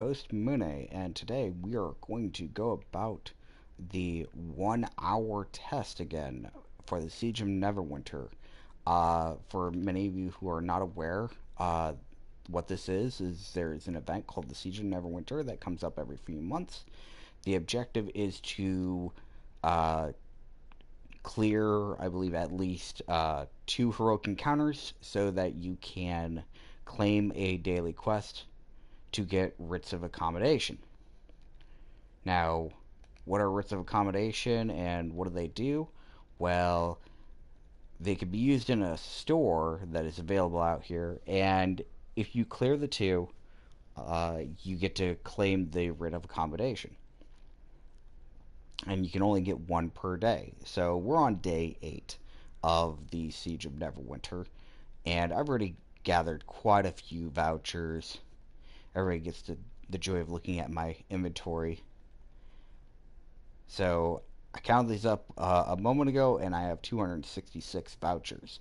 Host Mune, and today we are going to go about the 1 hour test again for the Siege of Neverwinter. For many of you who are not aware, what this is there is an event called the Siege of Neverwinter that comes up every few months. The objective is to uh, clear, I believe, at least two heroic encounters so that you can claim a daily quest to get writs of accommodation. Now, what are writs of accommodation and what do they do? Well, they could be used in a store that is available out here, and if you clear the two, you get to claim the writ of accommodation. And you can only get one per day. So we're on day 8 of the Siege of Neverwinter, and I've already gathered quite a few vouchers. Everybody gets the joy of looking at my inventory. So I counted these up a moment ago, and I have 266 vouchers.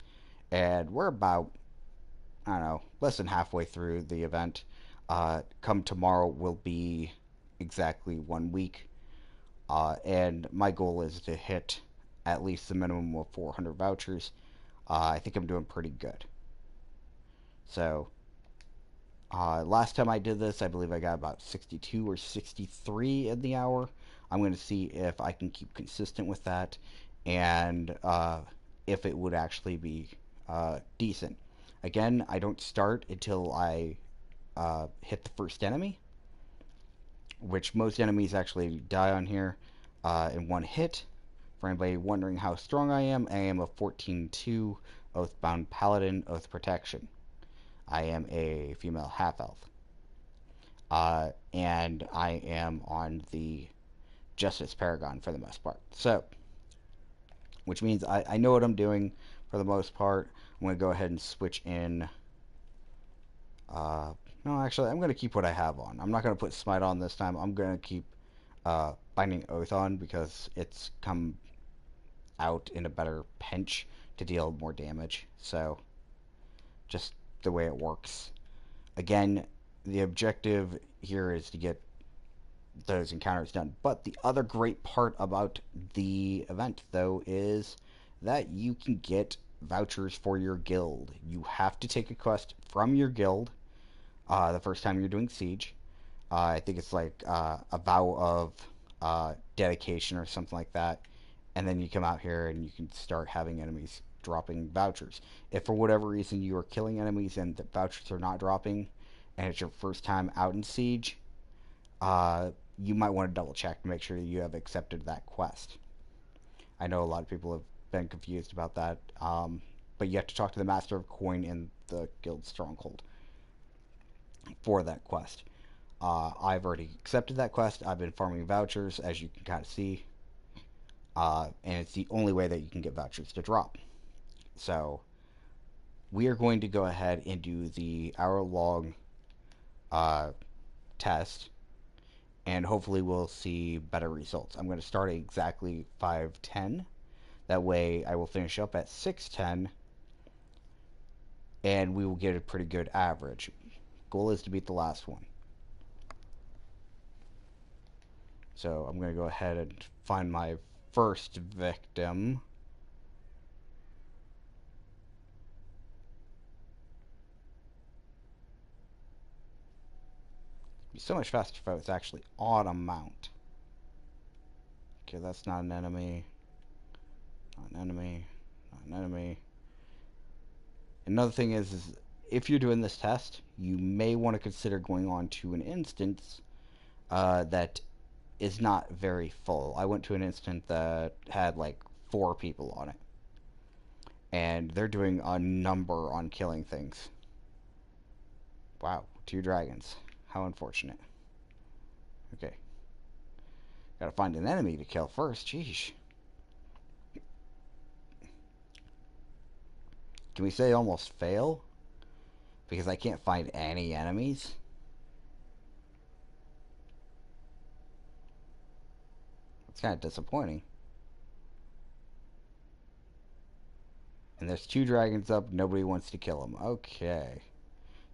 And we're about, I don't know, less than halfway through the event. Come tomorrow will be exactly 1 week. And my goal is to hit at least the minimum of 400 vouchers. I think I'm doing pretty good. So last time I did this, I believe I got about 62 or 63 in the hour. I'm going to see if I can keep consistent with that and if it would actually be decent. Again, I don't start until I hit the first enemy, which most enemies actually die on here in one hit. For anybody wondering how strong I am a 14-2 Oathbound Paladin, Oath Protection. I am a female half-elf. And I am on the Justice Paragon for the most part. So, which means I know what I'm doing for the most part. I'm going to go ahead and switch in. No, actually, I'm going to keep what I have on. I'm not going to put Smite on this time. I'm going to keep Binding Oath on because it's come out in a better pinch to deal more damage. So, just the way it works. Again, the objective here is to get those encounters done. But the other great part about the event, though, is that you can get vouchers for your guild. You have to take a quest from your guild the first time you're doing Siege. I think it's like a vow of dedication or something like that. And then you come out here and you can start having enemies dropping vouchers. If for whatever reason you are killing enemies and the vouchers are not dropping, and it's your first time out in Siege, you might want to double check to make sure you have accepted that quest. I know a lot of people have been confused about that, but you have to talk to the Master of Coin in the Guild Stronghold for that quest. I've already accepted that quest. I've been farming vouchers, as you can kind of see, and it's the only way that you can get vouchers to drop. So we are going to go ahead and do the hour-long test, and hopefully we'll see better results. I'm going to start at exactly 5:10. That way I will finish up at 6:10, and we will get a pretty good average. Goal is to beat the last one. So I'm going to go ahead and find my first victim. It'd be so much faster if I was actually on a mount. Okay, that's not an enemy. Not an enemy. Not an enemy. Another thing is if you're doing this test, you may want to consider going on to an instance that is not very full. I went to an instance that had like 4 people on it, and they're doing a number on killing things. Wow, 2 dragons. How unfortunate. Okay. Gotta find an enemy to kill first. Jeez. Can we say almost fail? Because I can't find any enemies? It's kind of disappointing. And there's 2 dragons up. Nobody wants to kill them. Okay.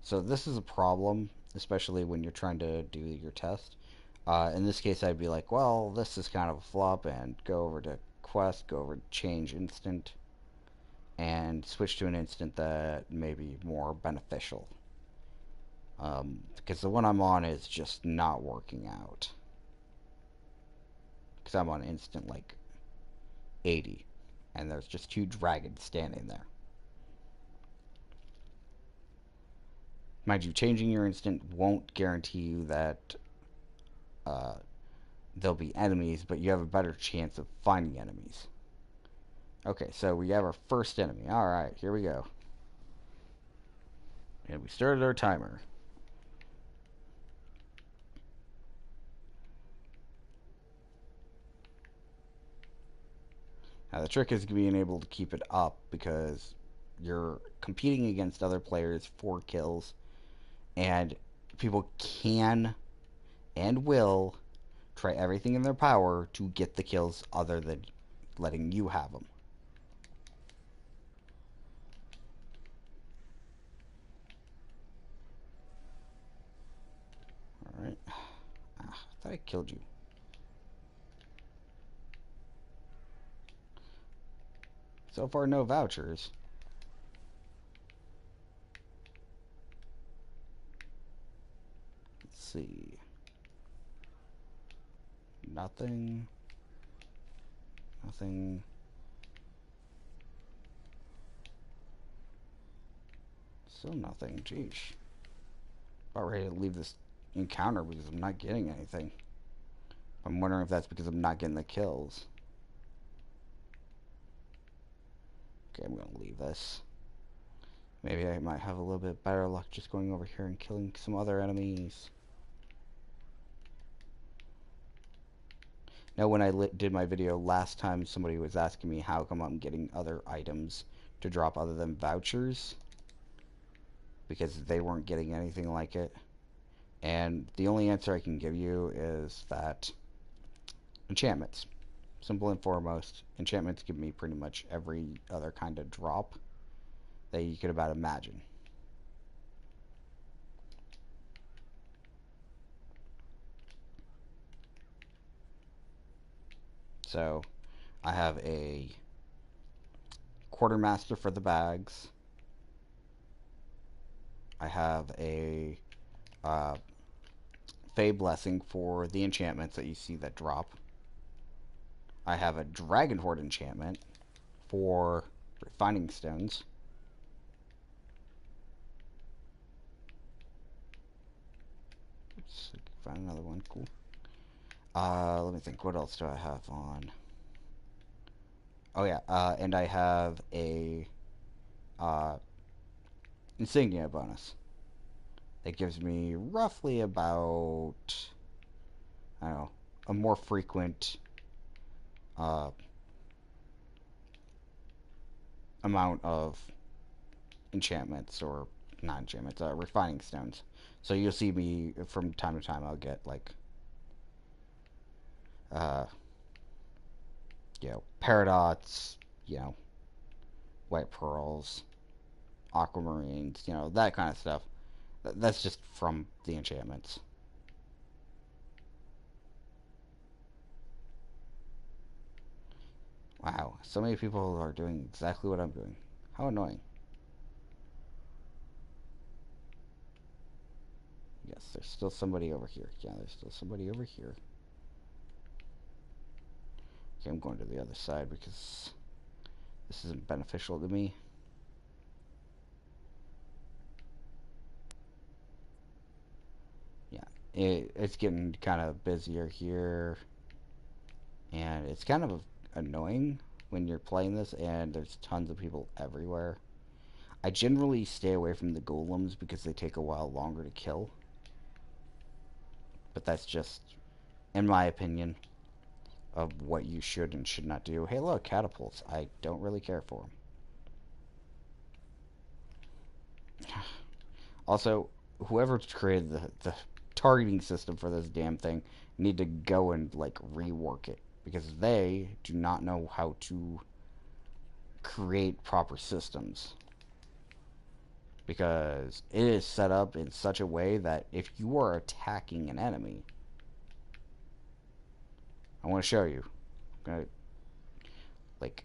So this is a problem. especially when you're trying to do your test. In this case, I'd be like, well, this is kind of a flop, and go over to quest, go over to change instant, and switch to an instant that may be more beneficial. Because the one I'm on is just not working out. Because I'm on instant like 80, and there's just two dragons standing there. Mind you, changing your instant won't guarantee you that uh, there'll be enemies, but you have a better chance of finding enemies. Okay, so we have our first enemy. Alright, here we go. And we started our timer. Now the trick is being able to keep it up because you're competing against other players for kills, and people can and will try everything in their power to get the kills other than letting you have them. Alright. I thought I killed you. So far, no vouchers. Let's see. Nothing. Nothing. Still nothing. Jeez. About ready to leave this encounter because I'm not getting anything. I'm wondering if that's because I'm not getting the kills. Okay, I'm gonna leave this. Maybe I might have a little bit better luck just going over here and killing some other enemies. Now, when I did my video last time, somebody was asking me how come I'm getting other items to drop other than vouchers, because they weren't getting anything like it. And the only answer I can give you is that enchantments. Simple and foremost, enchantments give me pretty much every other kind of drop that you could about imagine. So, I have a quartermaster for the bags. I have a Fey Blessing for the enchantments that you see that drop. I have a Dragon Horde enchantment for refining stones. Oops, find another one. Cool. Let me think. What else do I have on? Oh yeah, and I have a insignia bonus that gives me roughly about, I don't know, a more frequent amount of enchantments, or not enchantments, refining stones. So you'll see me from time to time. I'll get like, paradots, white pearls, aquamarines, that kind of stuff. That's just from the enchantments. Wow, so many people are doing exactly what I'm doing. How annoying. Yes, there's still somebody over here. Yeah, there's still somebody over here. Okay, I'm going to the other side because this isn't beneficial to me. Yeah, it's getting kind of busier here. And it's kind of annoying when you're playing this and there's tons of people everywhere. I generally stay away from the golems because they take a while longer to kill. But that's just, in my opinion, of what you should and should not do. Hey, look, catapults. I don't really care for them. Also, whoever created the targeting system for this damn thing need to go and, like, rework it. Because they do not know how to create proper systems. because it is set up in such a way that if you are attacking an enemy, I want to show you. I'm gonna, like,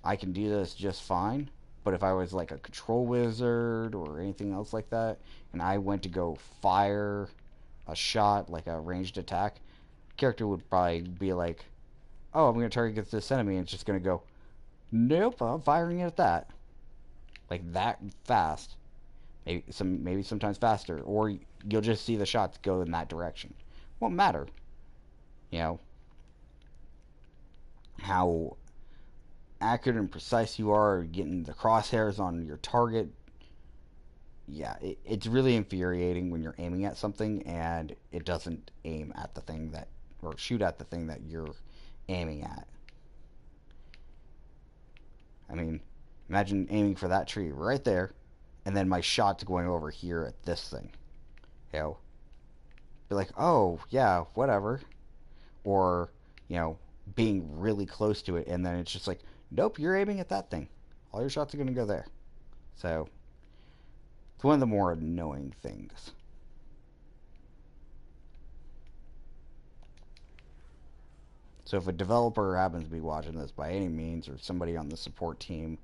I can do this just fine, but if I was like a control wizard or anything else like that, and I went to go fire a shot, like a ranged attack, character would probably be like, oh, I'm going to target this enemy, and it's just going to go, nope, I'm firing it at that. Like that fast. Maybe sometimes faster, or you'll just see the shots go in that direction. Won't matter, you know, how accurate and precise you are getting the crosshairs on your target. Yeah, it's really infuriating when you're aiming at something and it doesn't aim at the thing that, or shoot at the thing that you're aiming at. I mean, imagine aiming for that tree right there, and then my shot's going over here at this thing. You know, be like, oh yeah, whatever, or you know, being really close to it, and then it's just like, nope, you're aiming at that thing. All your shots are gonna go there. So it's one of the more annoying things. So if a developer happens to be watching this by any means, or somebody on the support team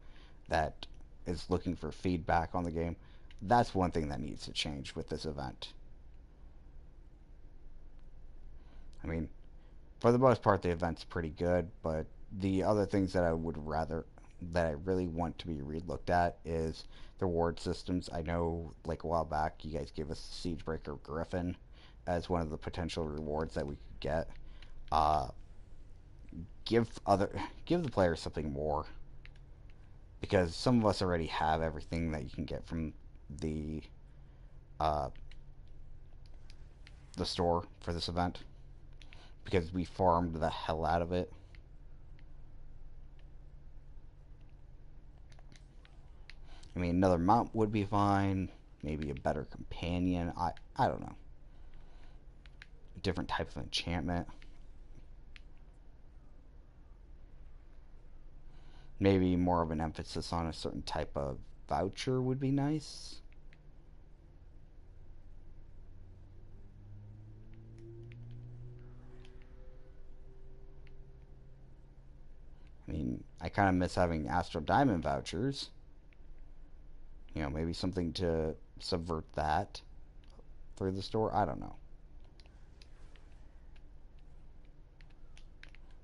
that is looking for feedback on the game, that's one thing that needs to change with this event. I mean, for the most part, the event's pretty good, but the other things that I would rather, that I really want to be relooked at is the reward systems. I know, like a while back, you guys gave us the Siegebreaker Griffin as one of the potential rewards that we could get. Uh, give other, give the players something more, because some of us already have everything that you can get from the uh, the store for this event because we farmed the hell out of it. I mean, another mount would be fine. Maybe a better companion. I don't know. A different type of enchantment. Maybe more of an emphasis on a certain type of voucher would be nice. I mean, I kind of miss having Astro Diamond vouchers. You know, maybe something to subvert that through the store. I don't know.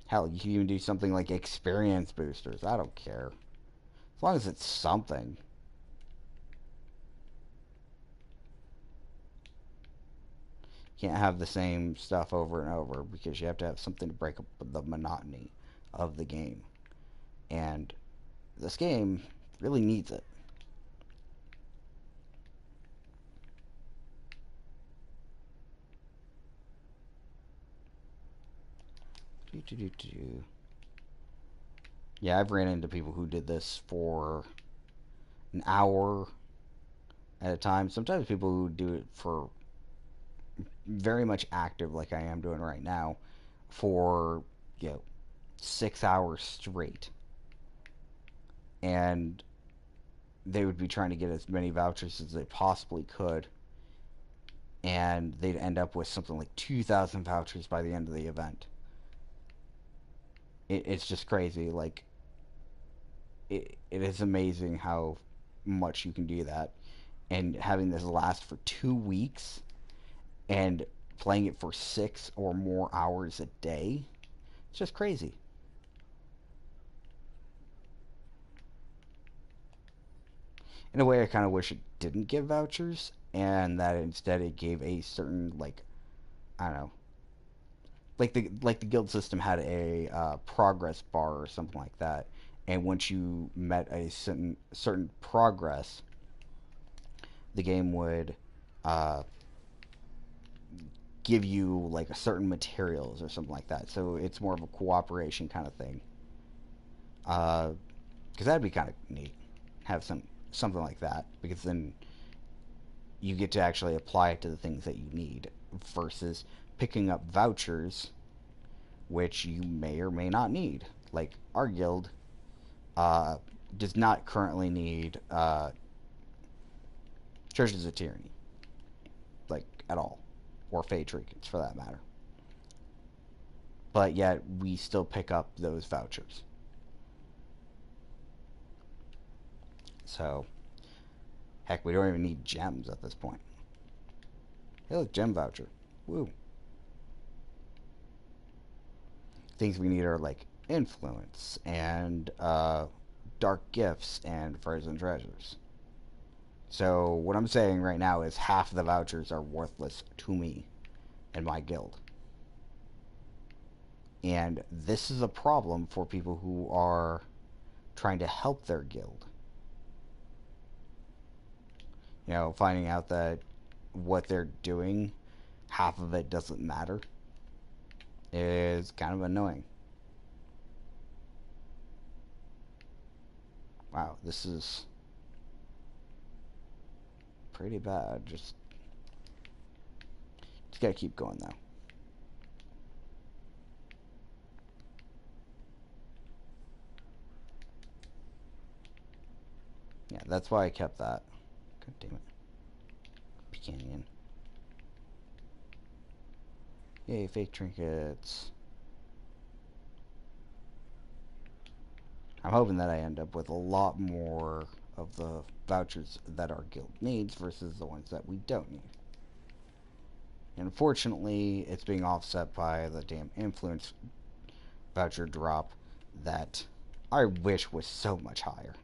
Hell, you can even do something like experience boosters. I don't care. As long as it's something. You can't have the same stuff over and over because you have to have something to break up the monotony of the game. And this game really needs it. Yeah, I've ran into people who did this for an hour at a time. Sometimes people who do it for very much active, like I am doing right now, for 6 hours straight, and they would be trying to get as many vouchers as they possibly could, and they'd end up with something like 2,000 vouchers by the end of the event. It's just crazy. Like, it is amazing how much you can do that. And having this last for 2 weeks and playing it for 6 or more hours a day, it's just crazy. In a way, I kind of wish it didn't give vouchers and that instead it gave a certain, like, I don't know, like the guild system had a progress bar or something like that, and once you met a certain progress, the game would uh, give you like a certain materials or something like that. So it's more of a cooperation kind of thing. Because that'd be kind of neat, have something like that, because then you get to actually apply it to the things that you need versus picking up vouchers which you may or may not need. Like our guild uh, does not currently need Churches of Tyranny, like at all, or Fey trinkets for that matter. But yet we still pick up those vouchers. So, heck, we don't even need gems at this point. Hey, look, gem voucher. Woo. Things we need are like influence and dark gifts and frozen treasures. So what I'm saying right now is half the vouchers are worthless to me and my guild. And this is a problem for people who are trying to help their guild. You know, finding out that what they're doing, half of it doesn't matter, is kind of annoying. Wow, this is pretty bad. Just gotta keep going though. Yeah, that's why I kept that. God damn it. Canyon. Yay, fake trinkets. I'm hoping that I end up with a lot more of the vouchers that our guild needs versus the ones that we don't need. Unfortunately, it's being offset by the damn influence voucher drop that I wish was so much higher.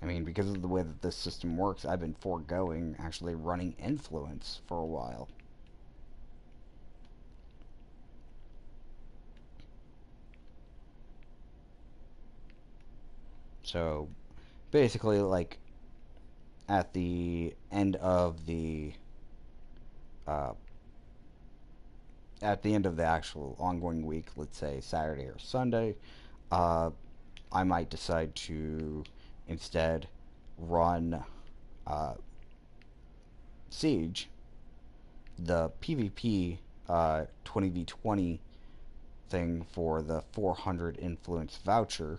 I mean, because of the way that this system works, I've been foregoing actually running influence for a while. So, basically, like, at the end of the uh, actual ongoing week, let's say Saturday or Sunday, uh, I might decide to instead run uh, Siege, the PvP 20v20 thing for the 400 influence voucher.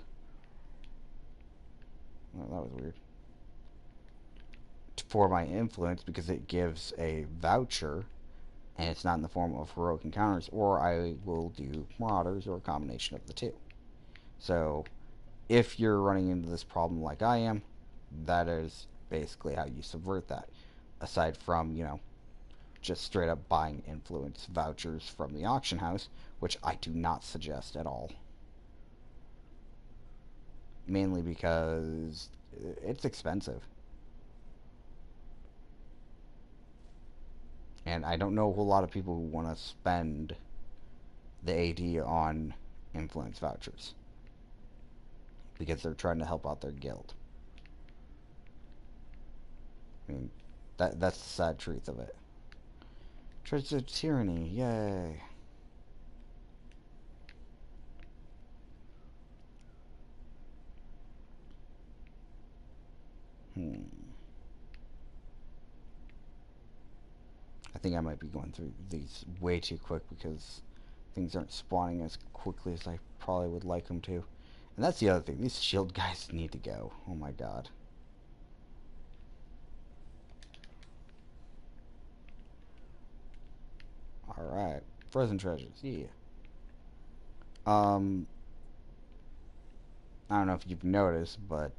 Well, that was weird. For my influence, because it gives a voucher and it's not in the form of heroic encounters, or I will do marauders or a combination of the two. So if you're running into this problem like I am, that is basically how you subvert that. Aside from, you know, just straight up buying influence vouchers from the auction house, which I do not suggest at all. Mainly because it's expensive. And I don't know a whole lot of people who want to spend the AD on influence vouchers because they're trying to help out their guild. I mean, that's the sad truth of it. Church of Tyranny, yay. I think I might be going through these way too quick because things aren't spawning as quickly as I probably would like them to. And that's the other thing. These shield guys need to go. Oh my god. Alright. Frozen treasures. Yeah. I don't know if you've noticed, but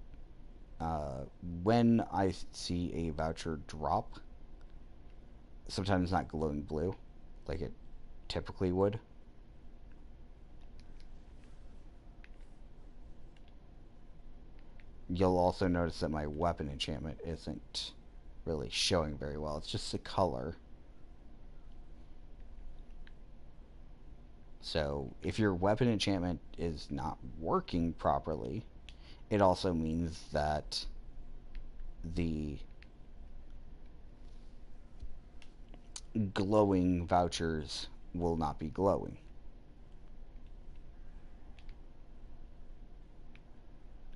when I see a voucher drop, sometimes not glowing blue like it typically would. You'll also notice that my weapon enchantment isn't really showing very well. It's just the color. So if your weapon enchantment is not working properly, it also means that the glowing vouchers will not be glowing.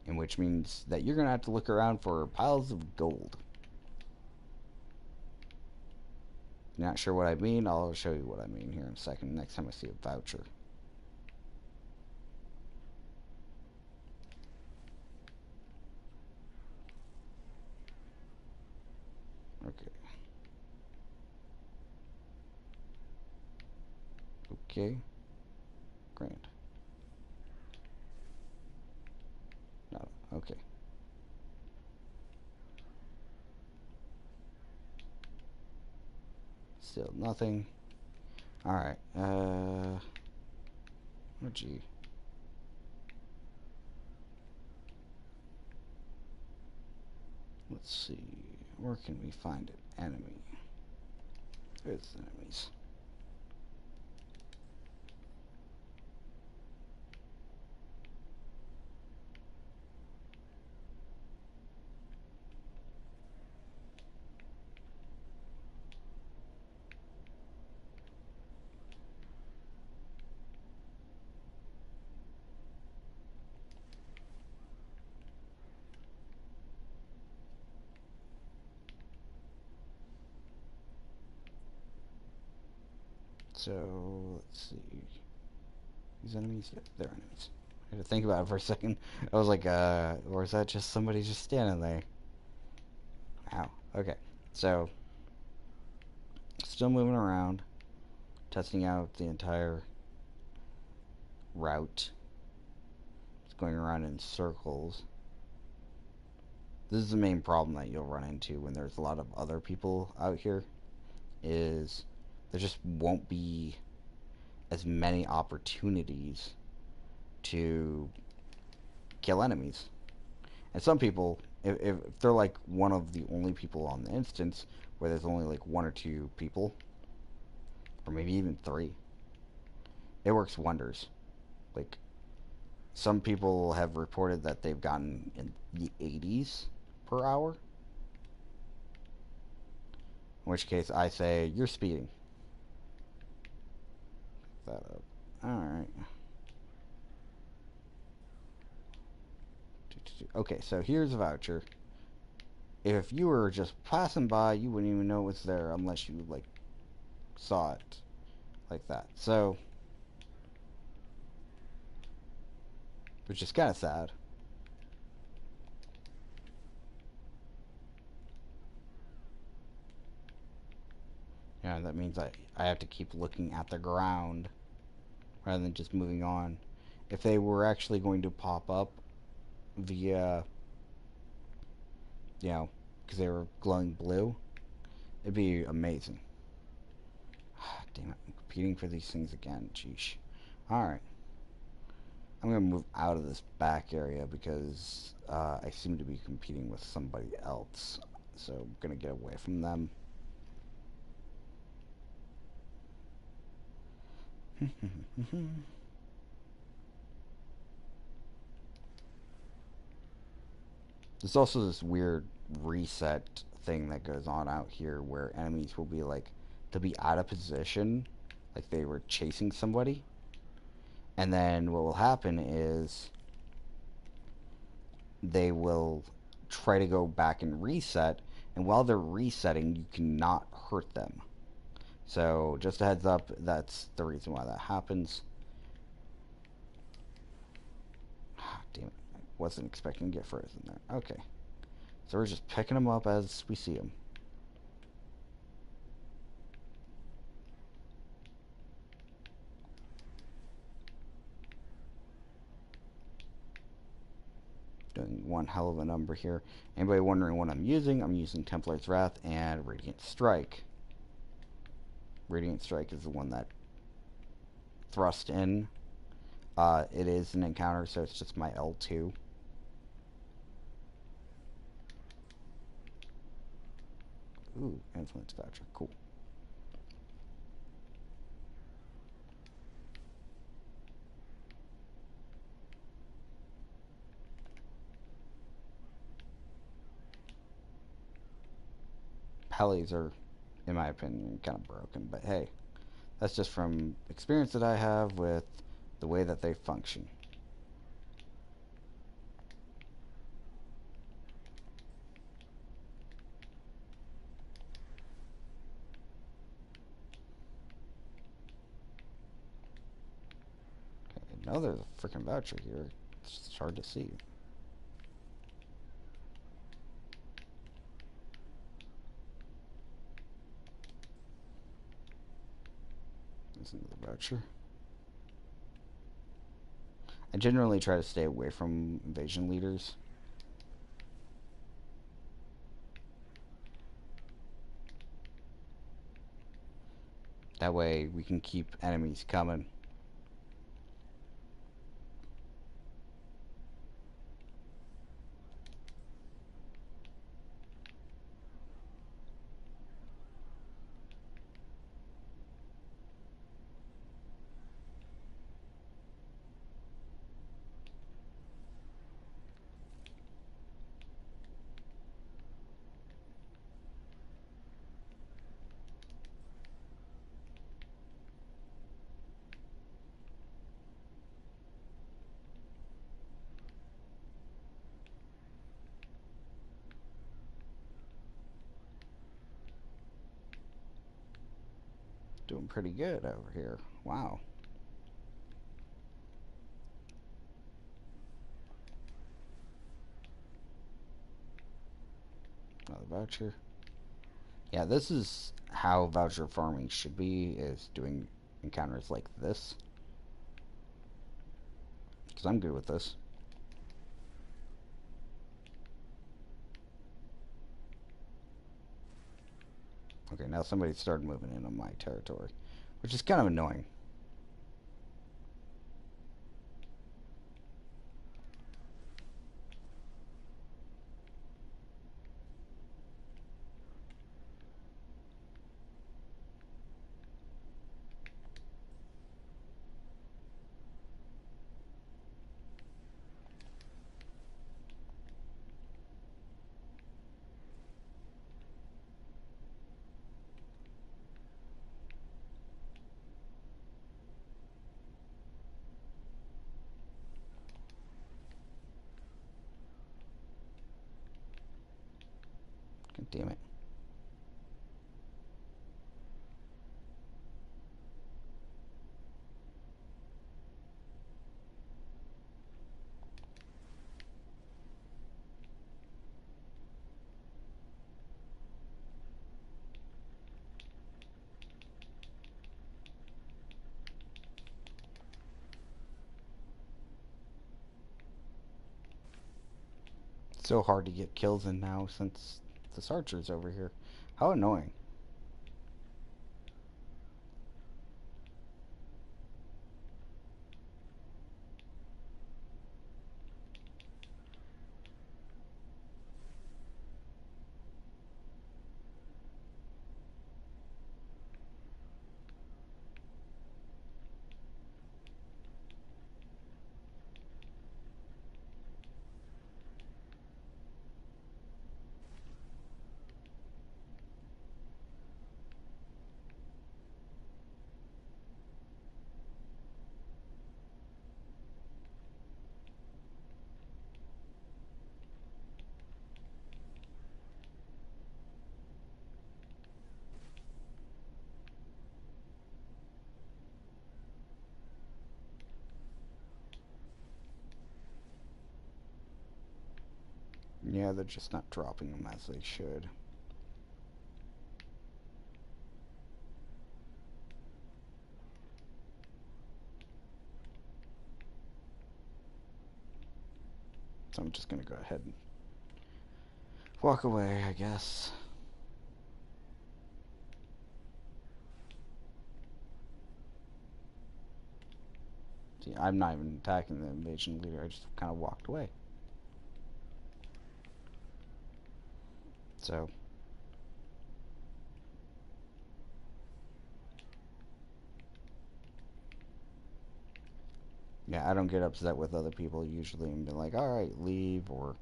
In which means that you're going to have to look around for piles of gold. Not sure what I mean? I'll show you what I mean here in a second next time I see a voucher. Okay. Grand. No. Okay. Still nothing. Alright. Oh, gee. Let's see. Where can we find an enemy? There's enemies. So, let's see. These enemies? Yeah, they're enemies. I had to think about it for a second. I was like, or is that just somebody just standing there? Ow. Okay. So, still moving around, testing out the entire route. It's going around in circles. This is the main problem that you'll run into when there's a lot of other people out here, is there just won't be as many opportunities to kill enemies. And some people, if they're like one of the only people on the instance, where there's only like one or two people, or maybe even three, it works wonders. Like, some people have reported that they've gotten in the 80s per hour. In which case, I say, you're speeding. Pick that up. Alright. Okay, so here's a voucher. If you were just passing by, you wouldn't even know it's there unless you, like, saw it. Like that. So, which is kind of sad. Yeah, that means I have to keep looking at the ground rather than just moving on. If they were actually going to pop up via, you know, because they were glowing blue, it'd be amazing. Damn it, I'm competing for these things again. Sheesh. Alright. I'm going to move out of this back area because I seem to be competing with somebody else. So I'm going to get away from them. There's also this weird reset thing that goes on out here where enemies will be like, they'll be out of position, like they were chasing somebody. And then what will happen is they will try to go back and reset, and while they're resetting, you cannot hurt them. So just a heads up, that's the reason why that happens. Damn it, I wasn't expecting to get frozen there. Okay, so we're just picking them up as we see them. Doing one hell of a number here. Anybody wondering what I'm using Templar's Wrath and Radiant Strike. Radiant Strike is the one that thrust in. It is an encounter, so it's just my L2. Ooh, Influence Voucher, cool. Pellies are, in my opinion, kind of broken, but hey, that's just from experience that I have with the way that they function. Okay, I know there's a freaking voucher here. It's just hard to see. There's another voucher. I generally try to stay away from invasion leaders. That way we can keep enemies coming. Doing pretty good over here. Wow. Another voucher. Yeah, this is how voucher farming should be, is doing encounters like this. Because I'm good with this. Okay, now somebody started moving in on my territory, which is kind of annoying. God damn it. It's so hard to get kills in now since this archer's over here. How annoying. Yeah, they're just not dropping them as they should. So I'm just gonna go ahead and walk away, I guess. See, I'm not even attacking the invasion leader, I just kind of walked away. So, yeah, I don't get upset with other people usually and be like, alright, leave, or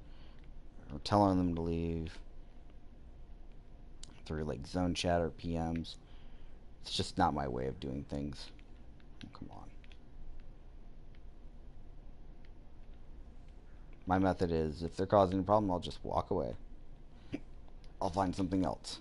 telling them to leave through like zone chat or PMs. It's just not my way of doing things. Oh, come on. My method is, if they're causing a problem, I'll just walk away. I'll find something else.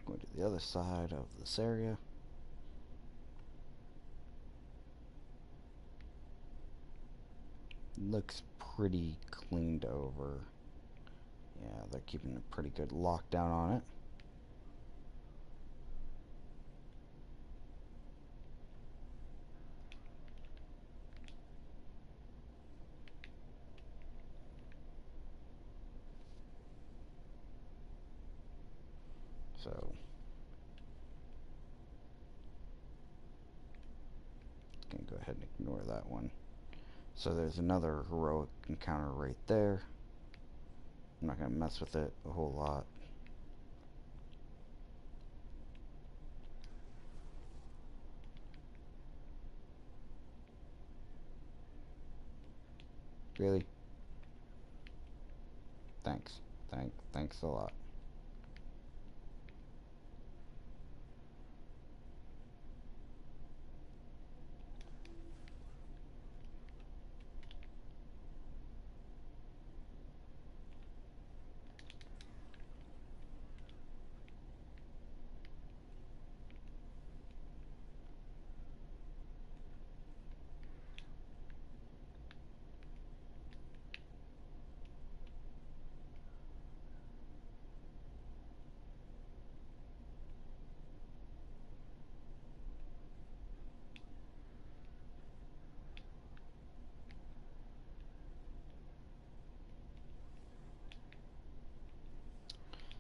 Going to the other side of this area. looks pretty cleaned over. Yeah, they're keeping a pretty good lockdown on it. So, gonna go ahead and ignore that one. So there's another heroic encounter right there. I'm not gonna mess with it a whole lot. Really? Thanks. Thanks a lot.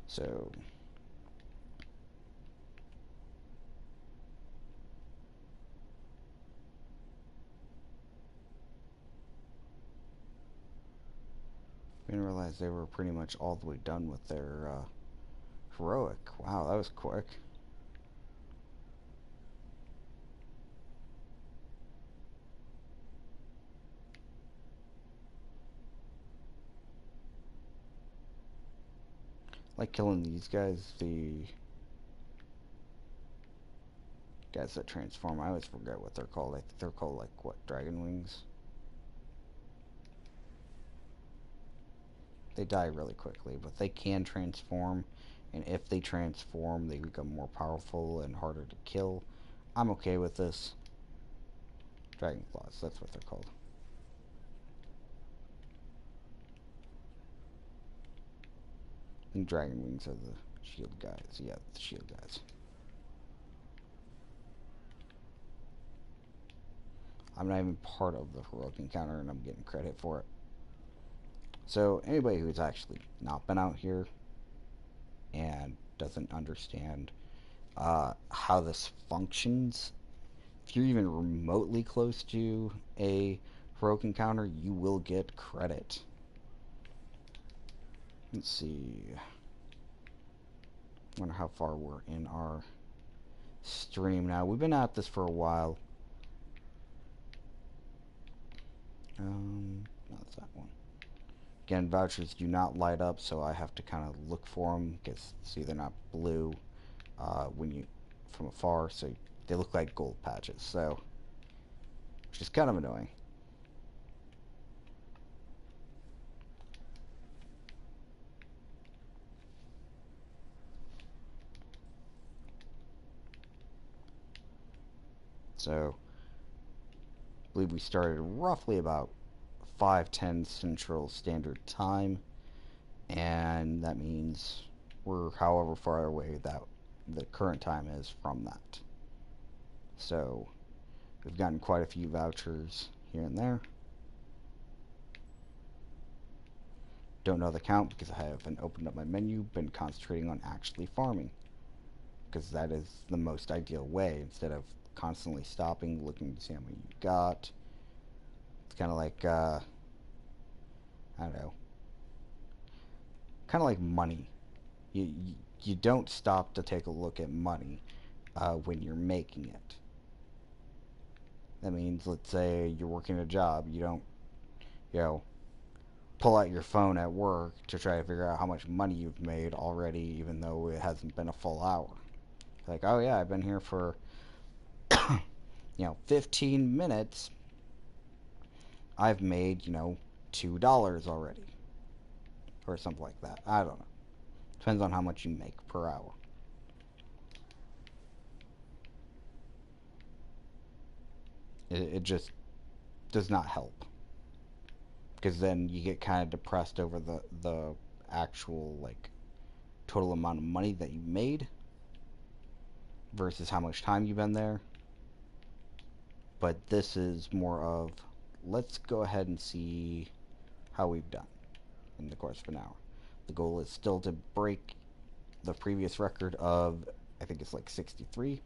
So, didn't realize they were pretty much all the way done with their heroic. Wow, that was quick. Like killing these guys, the guys that transform. I always forget what they're called. I think they're called, like, what, dragon wings? They die really quickly, but they can transform, and if they transform, they become more powerful and harder to kill. I'm okay with this. Dragon claws, that's what they're called. And dragon wings are the shield guys. Yeah, the shield guys. I'm not even part of the heroic encounter, and I'm getting credit for it. So anybody who's actually not been out here and doesn't understand how this functions, if you're even remotely close to a heroic encounter, you will get credit. Let's see. Wonder how far we're in our stream now. We've been at this for a while. No, that's that one. Again, vouchers do not light up, so I have to kind of look for them because see, they're not blue when you from afar, so they look like gold patches. So, which is kind of annoying. So, I believe we started roughly about 5:10 Central Standard Time, and that means we're however far away that the current time is from that. So, we've gotten quite a few vouchers here and there. Don't know the count because I haven't opened up my menu, been concentrating on actually farming. Because that is the most ideal way instead of constantly stopping, looking to see how many you got. It's kind of like, I don't know, kind of like money. You don't stop to take a look at money when you're making it. That means, let's say you're working a job, you don't, you know, pull out your phone at work to try to figure out how much money you've made already, even though it hasn't been a full hour. Like, oh yeah, I've been here for 15 minutes. I've made, $2 already. Or something like that. I don't know. Depends on how much you make per hour. It just does not help. because then you get kind of depressed over the actual like total amount of money that you made versus how much time you've been there. But this is more of, let's go ahead and see how we've done in the course of an hour. The goal is still to break the previous record of, I think it's like 63.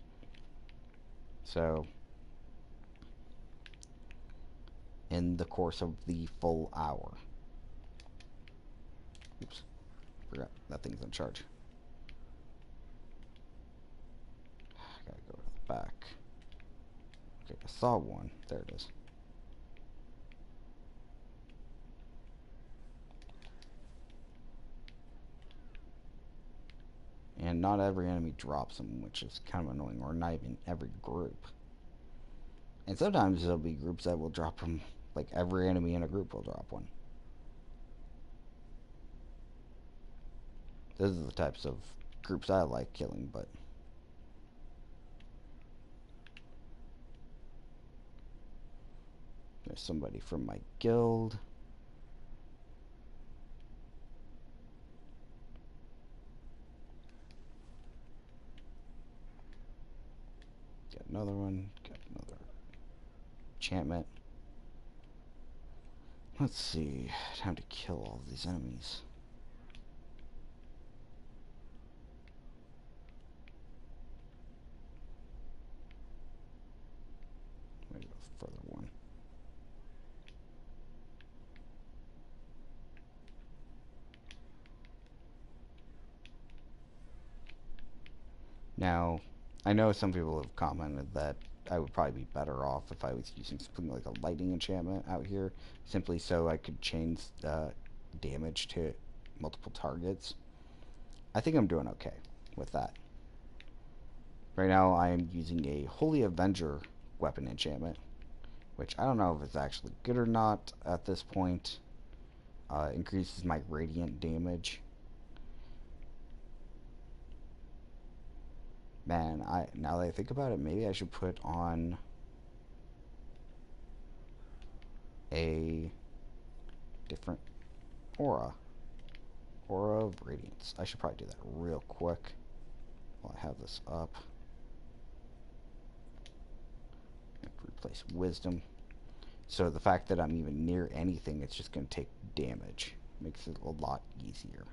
So in the course of the full hour. Oops, forgot that thing's in charge. Gotta go to the back. Okay, I saw one. There it is. And not every enemy drops them, which is kind of annoying, or not even every group. And sometimes there'll be groups that will drop them, like every enemy in a group will drop one. Those are the types of groups I like killing, but there's somebody from my guild. Got another one. Got another enchantment. Let's see. Time to kill all of these enemies. Maybe a further one. Now, I know some people have commented that I would probably be better off if I was using something like a lightning enchantment out here, simply so I could change damage to multiple targets. I think I'm doing okay with that. Right now I am using a Holy Avenger weapon enchantment, which I don't know if it's actually good or not at this point. Increases my radiant damage. Man, now that I think about it, maybe I should put on a different aura. Aura of Radiance. I should probably do that real quick while I have this up. Replace Wisdom. So the fact that I'm even near anything, it's just going to take damage. Makes it a lot easier.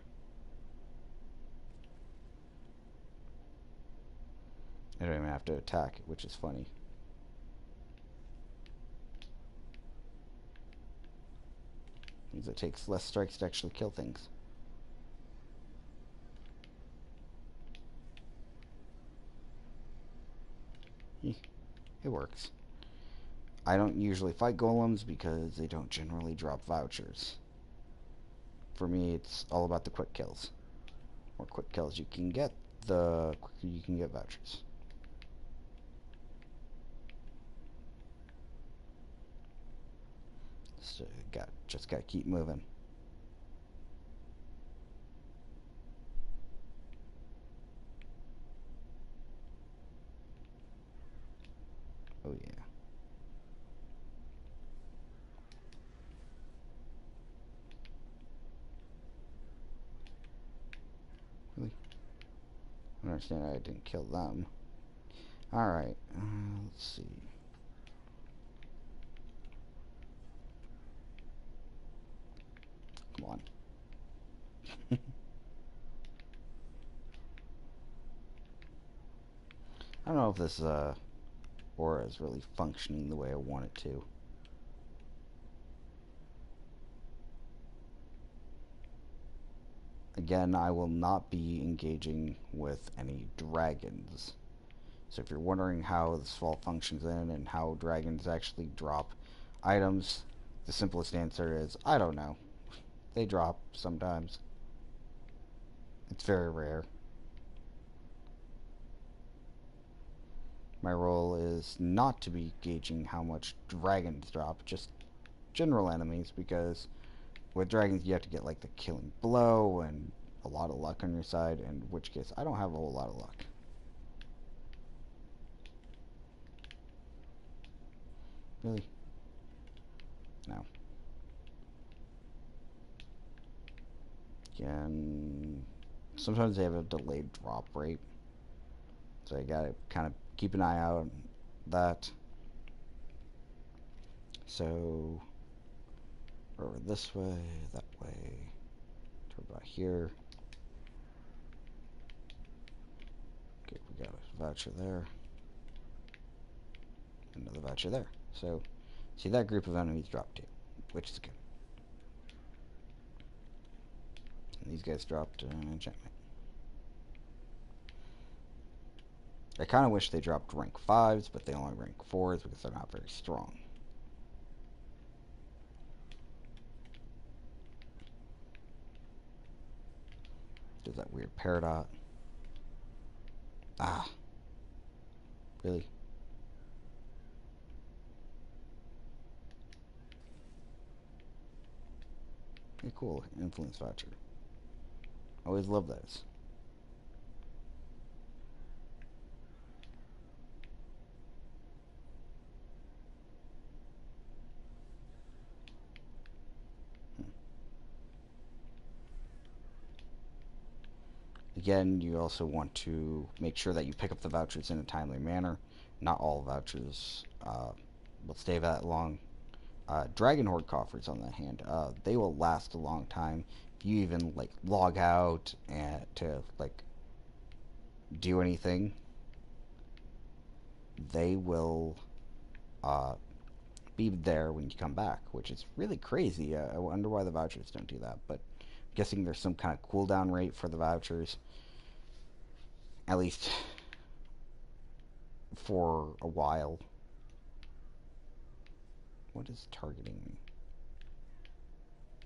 I don't even have to attack it, which is funny. Means it takes less strikes to actually kill things. It works. I don't usually fight golems because they don't generally drop vouchers. For me, it's all about the quick kills. The more quick kills you can get, the quicker you can get vouchers. So just gotta keep moving. Oh yeah. Really? I don't understand why I didn't kill them. Alright, let's see. Come on. I don't know if this aura is really functioning the way I want it to. Again, I will not be engaging with any dragons. So if you're wondering how this vault functions in and how dragons actually drop items, the simplest answer is, I don't know. They drop sometimes. It's very rare. My role is not to be gauging how much dragons drop, just general enemies, because with dragons you have to get like the killing blow and a lot of luck on your side, in which case I don't have a whole lot of luck. Really? No. Again, sometimes they have a delayed drop rate, so you gotta kind of keep an eye out on that. So, over this way, that way, turn about here. Okay, we got a voucher there, another voucher there. So, see that group of enemies drop too, which is good. And these guys dropped an enchantment. I kind of wish they dropped rank 5s, but they only rank 4s because they're not very strong. Does that weird peridot. Ah. Really? Okay, cool. Influence voucher. Always love those. Again, you also want to make sure that you pick up the vouchers in a timely manner. Not all vouchers will stay that long. Dragon Horde coffers, on the other hand, they will last a long time. If you even like log out and to like do anything, they will be there when you come back, which is really crazy. I wonder why the vouchers don't do that, but I'm guessing there's some kind of cooldown rate for the vouchers, at least for a while. What is targeting me?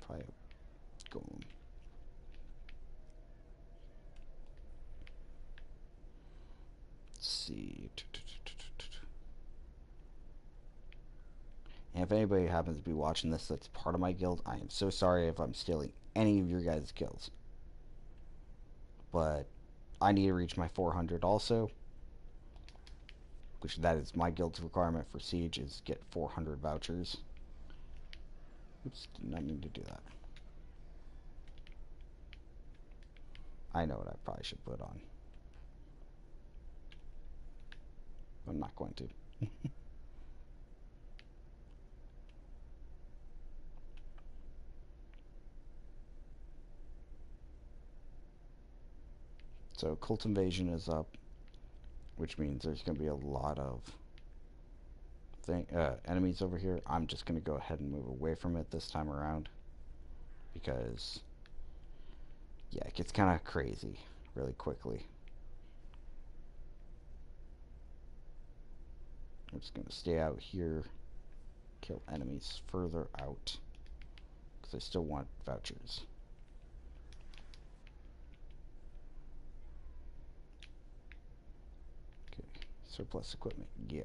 Probably a golem. Let's see. And if anybody happens to be watching this that's part of my guild, I am so sorry if I'm stealing any of your guys' kills. But I need to reach my 400 also, which that is my guild's requirement for Siege, is get 400 vouchers. Oops, did not mean to do that. I know what I probably should put on. I'm not going to. So Cult Invasion is up, which means there's going to be a lot of enemies over here. I'm just going to go ahead and move away from it this time around, because yeah, it gets kind of crazy really quickly. I'm just going to stay out here, kill enemies further out, because I still want vouchers. Okay, surplus equipment, yeah.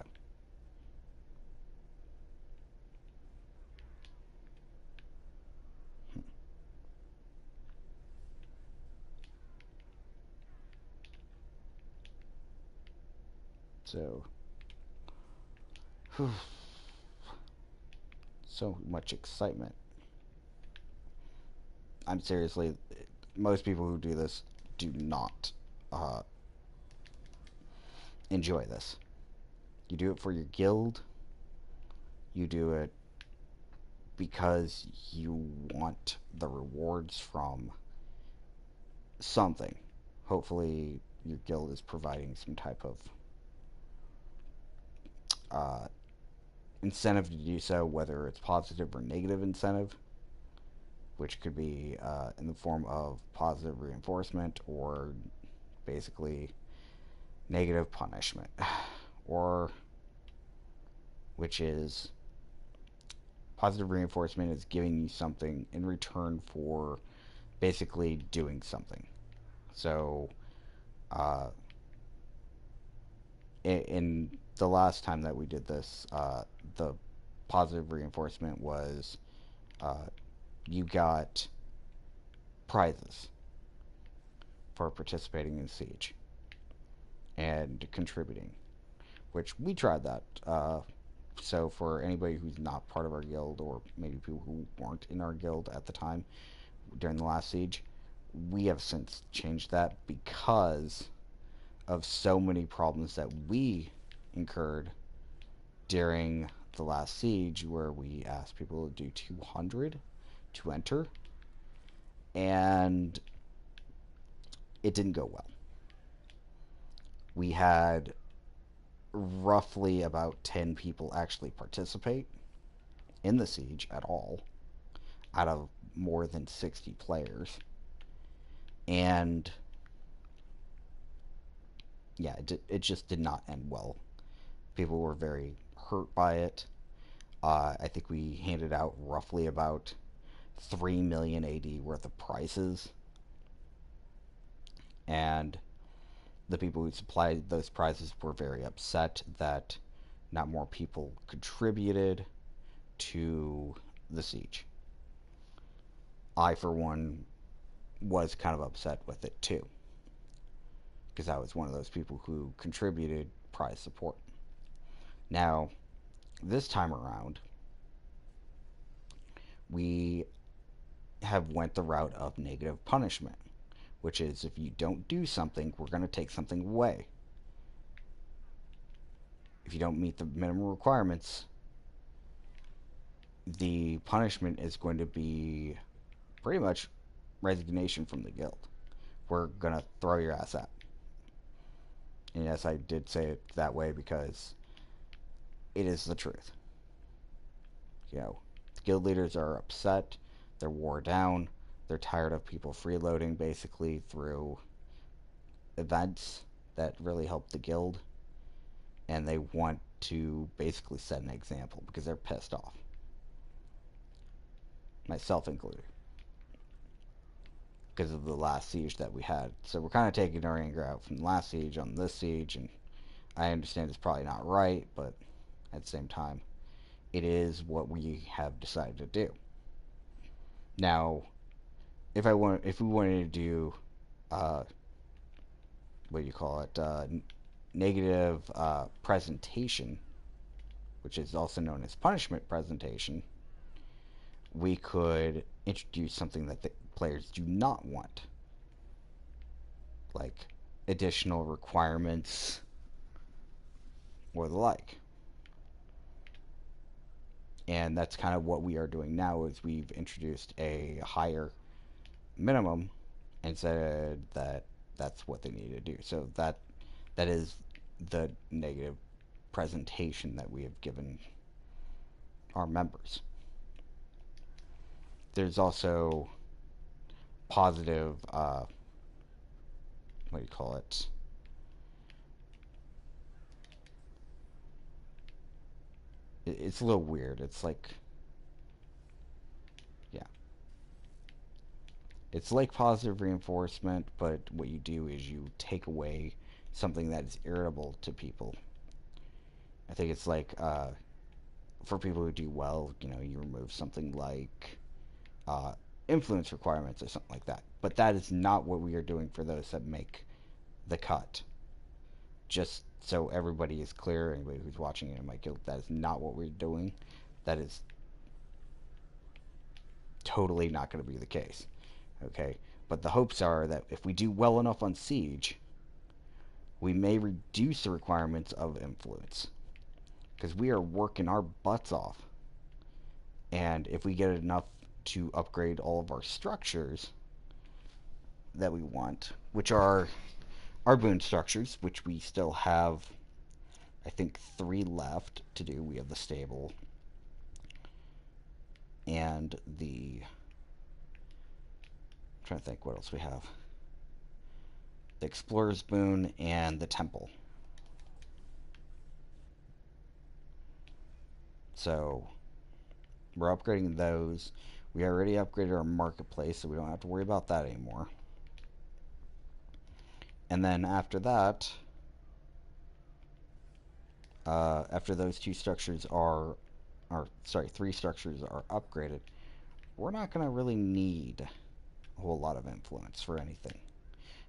So, so much excitement. I'm seriously, most people who do this do not enjoy this. You do it for your guild. You do it because you want the rewards from something. Hopefully, your guild is providing some type of incentive to do so, whether it's positive or negative incentive, which could be in the form of positive reinforcement or basically negative punishment, or which is positive reinforcement is giving you something in return for basically doing something. So, in the last time that we did this, the positive reinforcement was you got prizes for participating in Siege and contributing, which we tried that. So for anybody who's not part of our guild, or maybe people who weren't in our guild at the time during the last Siege, we have since changed that because of so many problems that we incurred during the last siege, where we asked people to do 200 to enter, and it didn't go well. We had roughly about 10 people actually participate in the siege at all out of more than 60 players. And yeah, it just did not end well. People were very hurt by it. I think we handed out roughly about 3 million AD worth of prizes. And the people who supplied those prizes were very upset that not more people contributed to the siege. I, for one, was kind of upset with it too, because I was one of those people who contributed prize support. Now, this time around, we have went the route of negative punishment, which is if you don't do something, we're going to take something away. If you don't meet the minimum requirements, the punishment is going to be pretty much resignation from the guild. We're going to throw your ass out. And yes, I did say it that way because it is the truth. You know, the guild leaders are upset, they're wore down, they're tired of people freeloading basically through events that really help the guild, and they want to basically set an example because they're pissed off. Myself included. Because of the last siege that we had. So we're kind of taking our anger out from the last siege on this siege, and I understand it's probably not right, but at the same time, it is what we have decided to do. Now, if we wanted to do, what do you call it, negative presentation, which is also known as punishment presentation, we could introduce something that the players do not want, like additional requirements or the like. And that's kind of what we are doing now, is we've introduced a higher minimum and said that that's what they need to do. So that is the negative presentation that we have given our members. There's also positive, what do you call it? It's a little weird. It's like, yeah, it's like positive reinforcement, but what you do is you take away something that is irritable to people. I think it's like, for people who do well, you remove something like uh, influence requirements or something like that. But that is not what we are doing for those that make the cut. Just so everybody is clear, anybody who's watching it in my guild, that is not what we're doing. That is totally not going to be the case. Okay? But the hopes are that if we do well enough on Siege, we may reduce the requirements of influence. Because we are working our butts off. And if we get enough to upgrade all of our structures that we want, which are our boon structures, which we still have, I think, 3 left to do. We have the stable and the... I'm trying to think what else we have. The Explorer's Boon and the Temple. So, we're upgrading those. We already upgraded our marketplace, so we don't have to worry about that anymore. And then after that, after those 2 structures are, or sorry, 3 structures are upgraded, we're not going to really need a whole lot of influence for anything.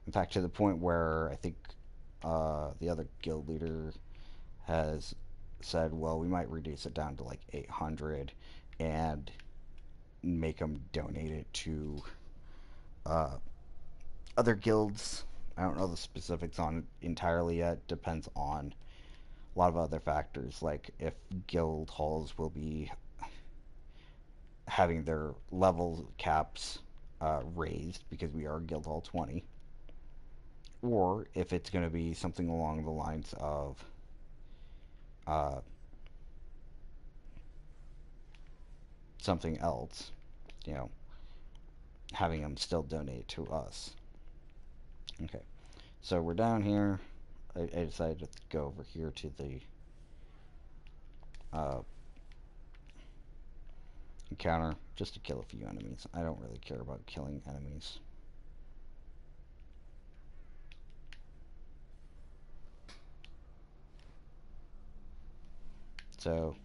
In fact, to the point where I think the other guild leader has said, well, we might reduce it down to like 800 and make them donate it to other guilds. I don't know the specifics on it entirely yet. Depends on a lot of other factors, like if guild halls will be having their level caps raised because we are guild hall 20, or if it's going to be something along the lines of uh, something else, you know, having them still donate to us. Okay, so we're down here. I decided to go over here to the uh, encounter just to kill a few enemies. I don't really care about killing enemies. So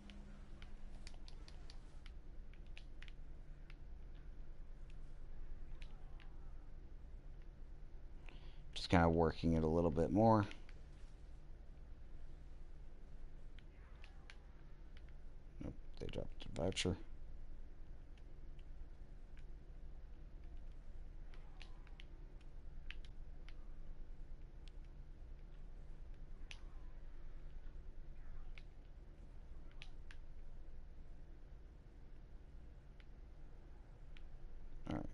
just kind of working it a little bit more. Nope, they dropped a voucher. Alright.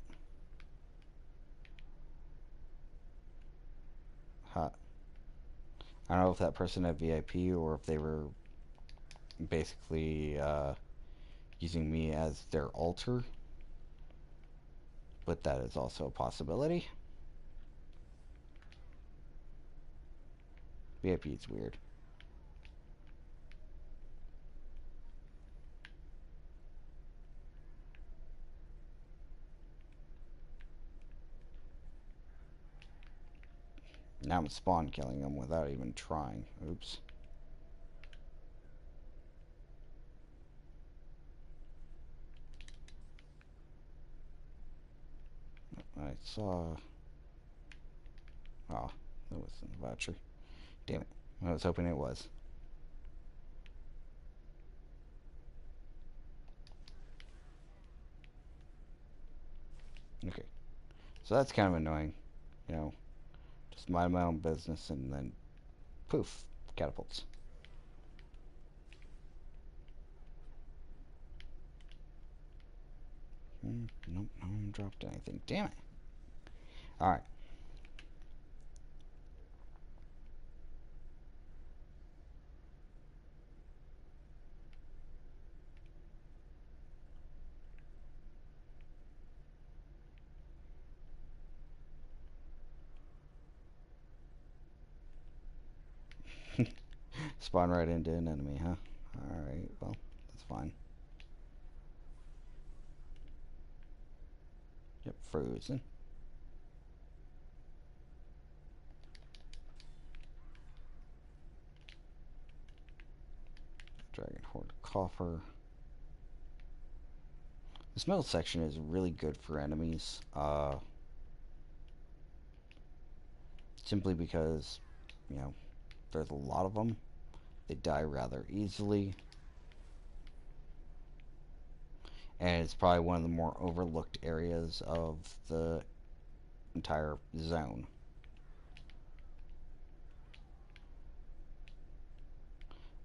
Hot. I don't know if that person had VIP or if they were basically using me as their altar, but that is also a possibility. VIP is weird. Now I'm spawn killing them without even trying. Oops. I saw... Oh, that was in the voucher. Damn it. I was hoping it was. Okay. So that's kind of annoying. You know, just mind my own business and then poof, catapults. Nope, no one dropped anything. Damn it. Alright. Spawn right into an enemy, huh? Alright, well, that's fine. Yep, frozen. Dragon Horde Coffer. This middle section is really good for enemies. Simply because, you know, there's a lot of them. They die rather easily. And it's probably one of the more overlooked areas of the entire zone.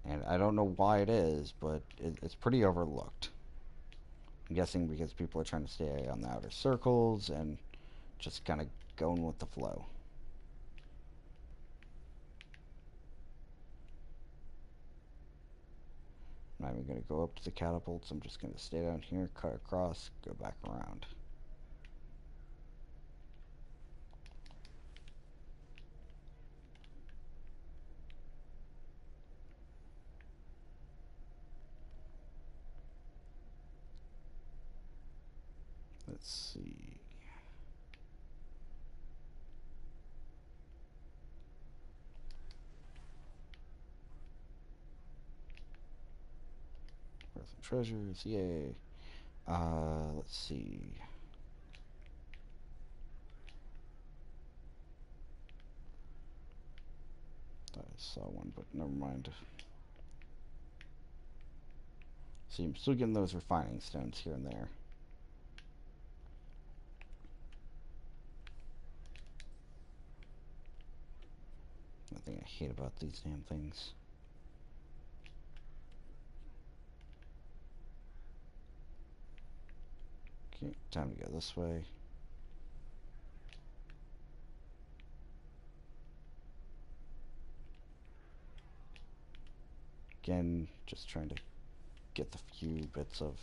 And I don't know why it is, but it's pretty overlooked. I'm guessing because people are trying to stay on the outer circles and just kind of going with the flow. I'm not even going to go up to the catapults. I'm just going to stay down here, cut across, go back around. Let's see. Where's some treasures? Yay. Let's see. Thought I saw one, but never mind. See, I'm still getting those refining stones here and there. the thing I hate about these damn things. Okay, time to go this way. Again, just trying to get the few bits of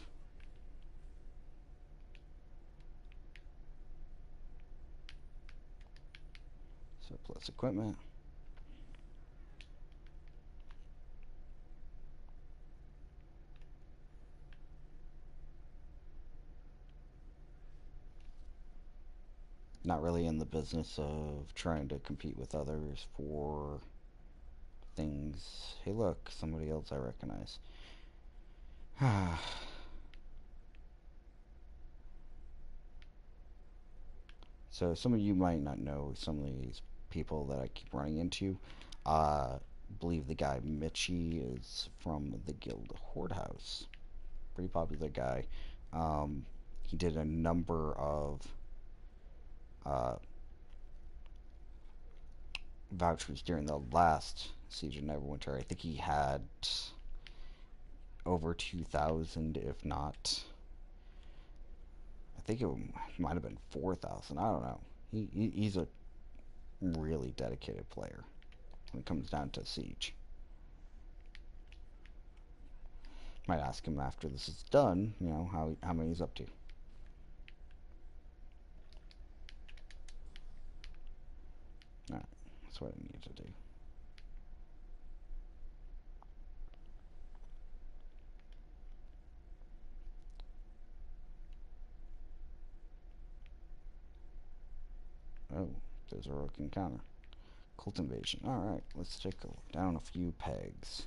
surplus equipment. Not really in the business of trying to compete with others for things. Hey look, somebody else I recognize. So some of you might not know some of these people that I keep running into. Believe the guy Mitchie is from the Guild Horde House. Pretty popular guy. He did a number of uh, vouchers during the last Siege of Neverwinter. I think he had over 2,000, if not. I think it might have been 4,000. I don't know. He's a really dedicated player when it comes down to Siege. Might ask him after this is done, you know, how many he's up to. Alright, that's what I need to do. Oh, there's a rogue encounter. Cult invasion. Alright, let's take a look down a few pegs.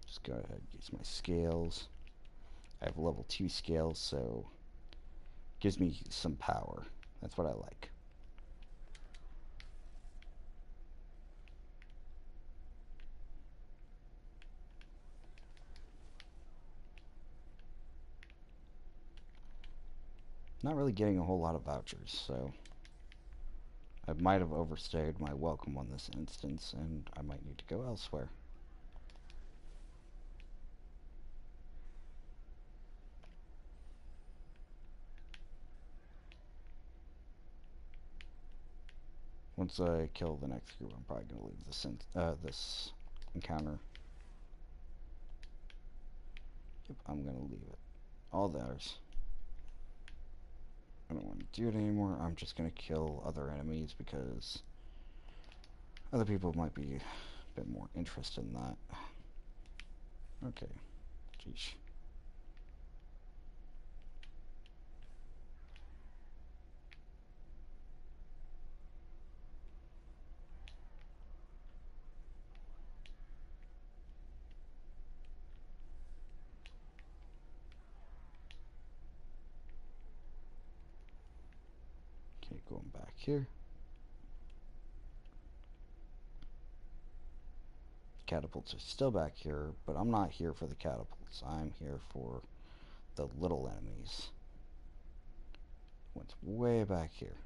Just go ahead and use my scales. I have level 2 scales, so it gives me some power. That's what I like. Not really getting a whole lot of vouchers, so I might have overstayed my welcome on this instance, and I might need to go elsewhere. Once I kill the next group, I'm probably going to leave this encounter. Yep, I'm going to leave it. All theirs. I don't want to do it anymore. I'm just going to kill other enemies because other people might be a bit more interested in that. Okay. Jeez. Okay, going back here. Catapults are still back here, but I'm not here for the catapults. I'm here for the little enemies. One's way back here.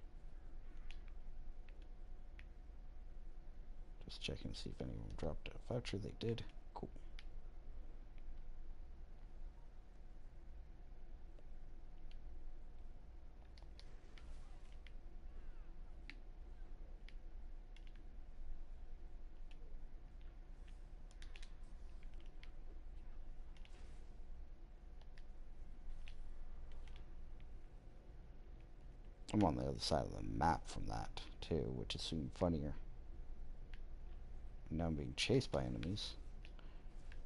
Just checking to see if anyone dropped a voucher. They did. Cool. I'm on the other side of the map from that, too, which is even funnier. Now I'm being chased by enemies.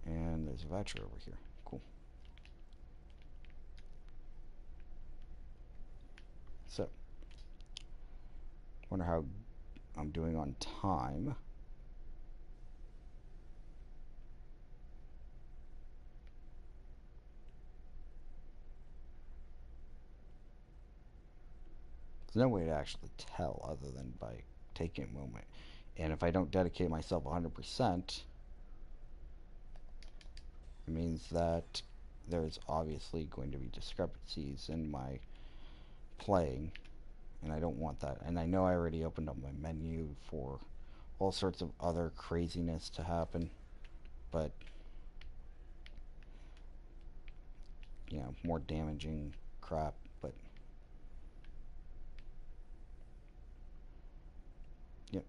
And there's a voucher over here. Cool. So, wonder how I'm doing on time. There's no way to actually tell other than by taking a moment. And if I don't dedicate myself 100%, it means that there's obviously going to be discrepancies in my playing, and I don't want that. And I know I already opened up my menu for all sorts of other craziness to happen, but more damaging crap. But yep,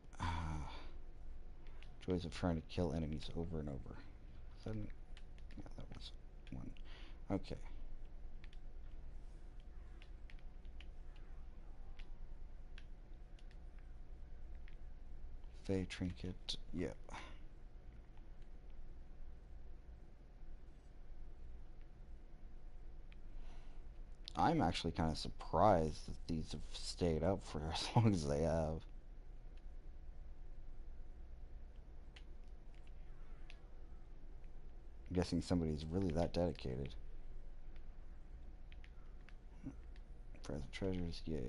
joys of trying to kill enemies over and over. Yeah, that was one. Okay. Fey trinket. Yep. I'm actually kind of surprised that these have stayed up for as long as they have. I'm guessing somebody's really that dedicated. Present treasures, yay.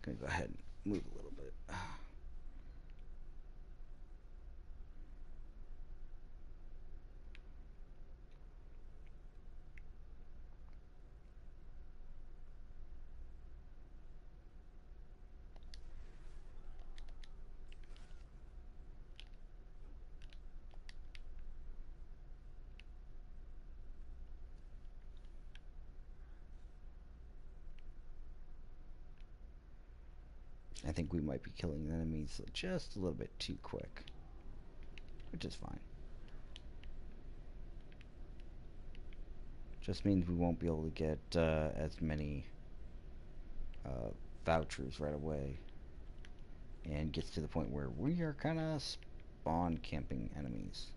Gonna go ahead and move a little bit. I think we might be killing the enemies just a little bit too quick, which is fine. Just means we won't be able to get as many vouchers right away, and gets to the point where we are kind of spawn camping enemies.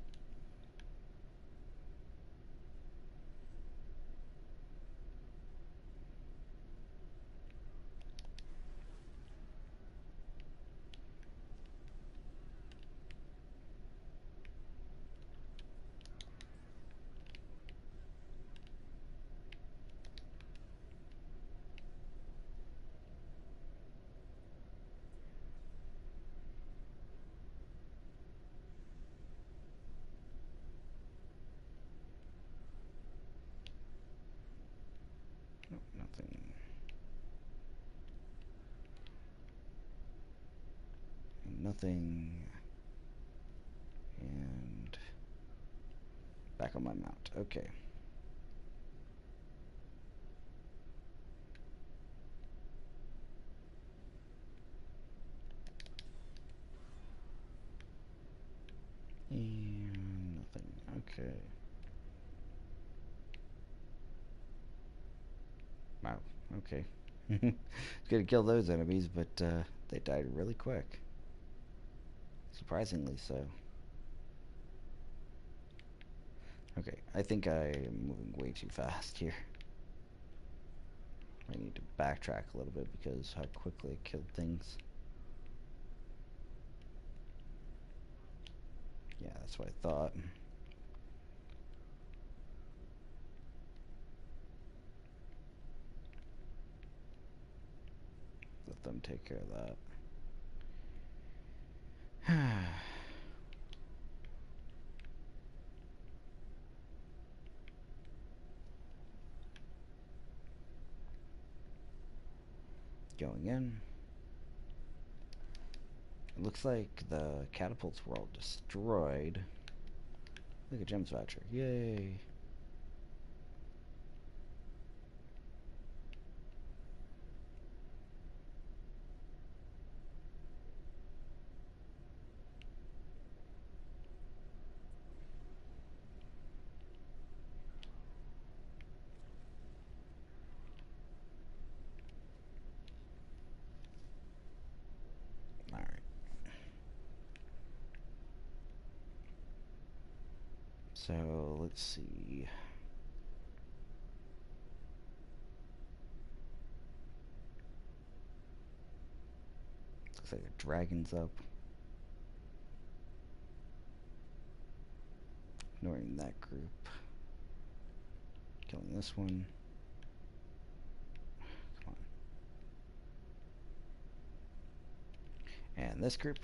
Nope, nothing. And nothing. And back on my mount. Okay. And nothing. Okay. Wow. Okay. It's gonna kill those enemies, but they died really quick. Surprisingly so. Okay, I think I am moving way too fast here. I need to backtrack a little bit because how quickly I killed things. Yeah, that's what I thought. Let them take care of that. Going in. It looks like the catapults were all destroyed. Look at Gem's Voucher. Yay. Alright. So, let's see. Looks like a dragon's up. Ignoring that group. Killing this one. in this group.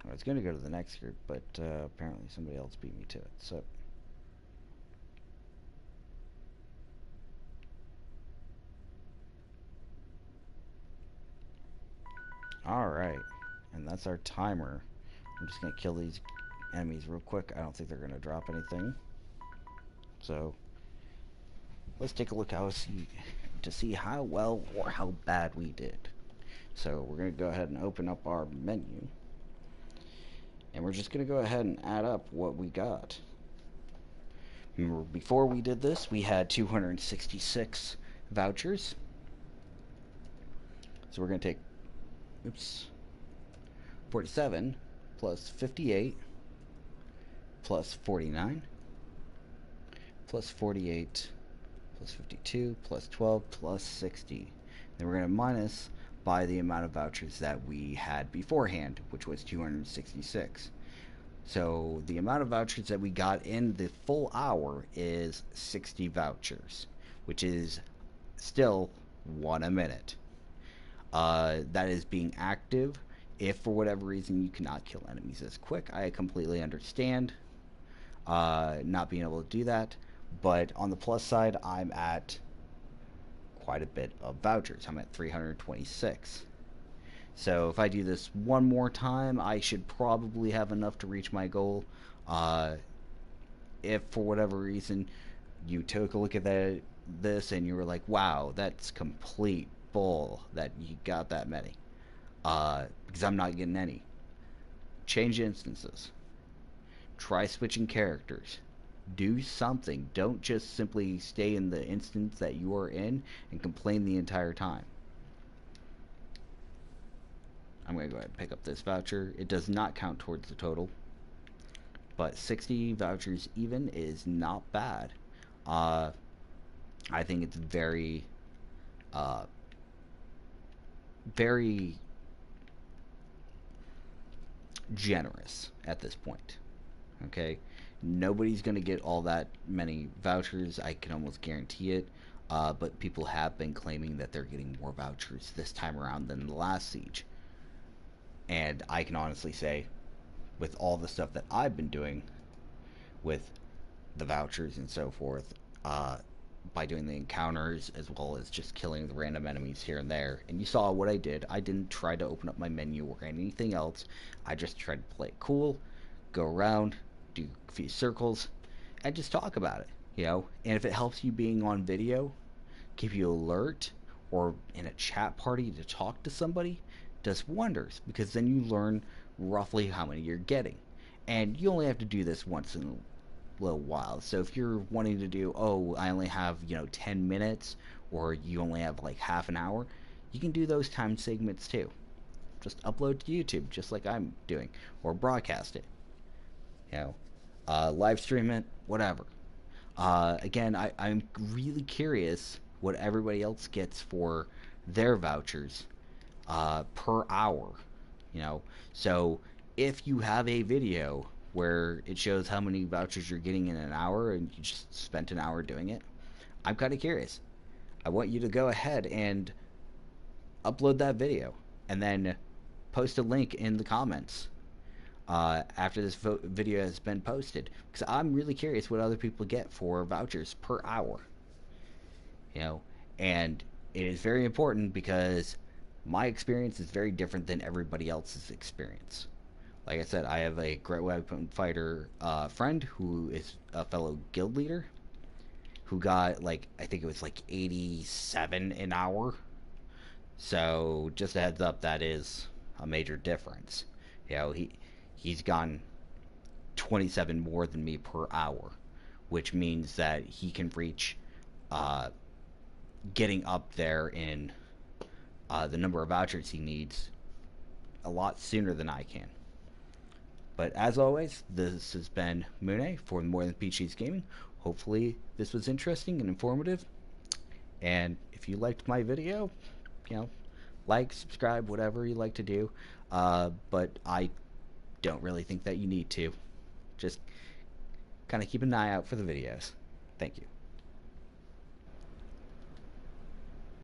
I was going to go to the next group, but apparently somebody else beat me to it. So, alright. And that's our timer. I'm just going to kill these enemies real quick. I don't think they're going to drop anything. So, let's take a look to see how well or how bad we did. So, we're going to go ahead and open up our menu. And we're just going to go ahead and add up what we got. Remember, before we did this, we had 266 vouchers. So we're going to take, 47 plus 58 plus 49 plus 48 plus 52 plus 12 plus 60. Then we're going to minus by the amount of vouchers that we had beforehand, which was 266. So the amount of vouchers that we got in the full hour is 60 vouchers, which is still 1 a minute. That is being active. If for whatever reason you cannot kill enemies as quick, I completely understand not being able to do that. But on the plus side, I'm at quite a bit of vouchers. I'm at 326. So if I do this one more time, I should probably have enough to reach my goal. If for whatever reason you took a look at this and you were like, wow, that's complete bull that you got that many, because I'm not getting any. Change instances. Try switching characters. Do something. Don't just simply stay in the instance that you are in and complain the entire time. I'm going to go ahead and pick up this voucher. It does not count towards the total, but 60 vouchers even is not bad. I think it's very, very generous at this point. Okay? Nobody's going to get all that many vouchers. I can almost guarantee it. But people have been claiming that they're getting more vouchers this time around than the last siege. And I can honestly say, with all the stuff that I've been doing with the vouchers and so forth, by doing the encounters as well as just killing the random enemies here and there, and you saw what I did. I didn't try to open up my menu or anything else. I just tried to play it cool, go around, do a few circles, and just talk about it, And if it helps you being on video, keep you alert, or in a chat party to talk to somebody, does wonders, because then you learn roughly how many you're getting. And you only have to do this once in a little while. So if you're wanting to do, I only have 10 minutes, or you only have like half an hour, you can do those time segments too. Just upload to YouTube, just like I'm doing, or broadcast it. Live stream it, whatever. Again, I'm really curious what everybody else gets for their vouchers per hour. So if you have a video where it shows how many vouchers you're getting in an hour and you just spent an hour doing it, I'm kind of curious. I want you to go ahead and upload that video and then post a link in the comments after this video has been posted, because I'm really curious what other people get for vouchers per hour. And it is very important because my experience is very different than everybody else's experience. Like I said, I have a Great Weapon Fighter friend who is a fellow guild leader who got I think it was 87 an hour. So just a heads up, that is a major difference. He's gone 27 more than me per hour, which means that he can reach getting up there in the number of vouchers he needs a lot sooner than I can. But as always, this has been Mune for More Than Peaches Gaming. Hopefully this was interesting and informative. And if you liked my video, like, subscribe, whatever you like to do. But I don't really think that you need to. Just kind of keep an eye out for the videos. Thank you.